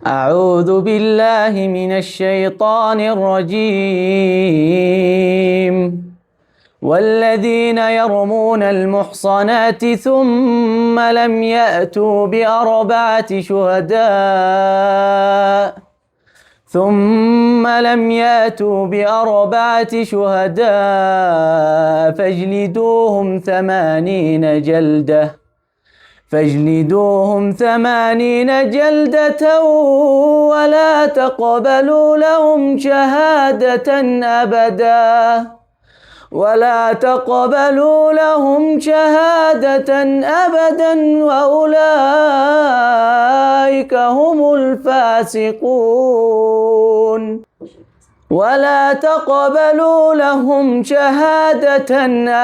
أعوذ بالله من الشيطان الرجيم. والذين يرمون المحصنات ثم لم يأتوا بأربعة شهداء فاجلدوهم 80 جلدة ولا تقبلوا لهم شهادة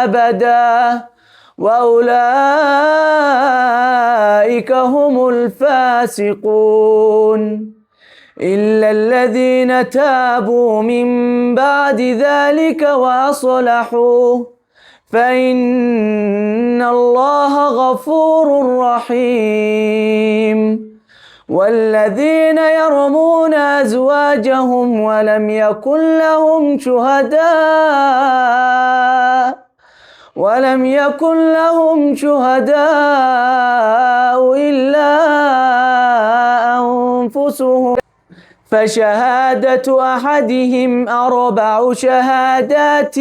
أبدا وأولئك هم الفاسقون. إلا الذين تابوا من بعد ذلك وأصلحوا فإن الله غفور رحيم. والذين يرمون أزواجهم ولم يكن لهم شهداء إلا أنفسهم فشهادة أحدهم 4 شهادات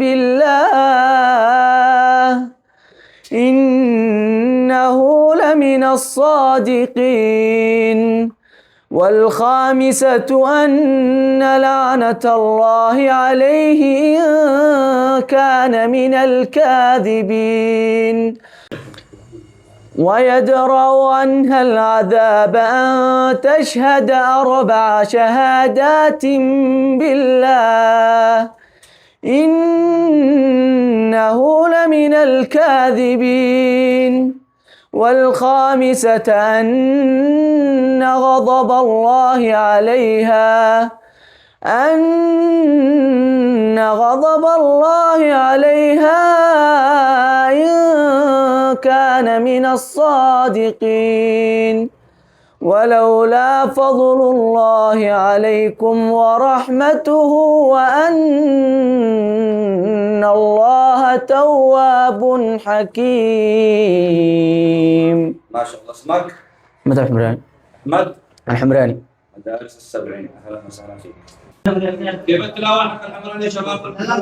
بالله إنه لمن الصادقين. والخامسة أن لعنة الله عليه إن كان من الكاذبين. ويدرأ عنها العذاب أن تشهد 4 شهادات بالله إنه لمن الكاذبين. والخامسة أن غضب الله عليها إن كان من الصادقين. ولولا فضل الله عليكم ورحمته وأن الله تواب حكيم. ما شاء الله. اسمك؟ أحمد الحمراني. أحمد الحمراني. مدارس السبعين. أهلا وسهلا فيك. كيف التلاوة حق الحمراني يا شباب؟ هذا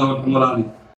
هو الحمراني.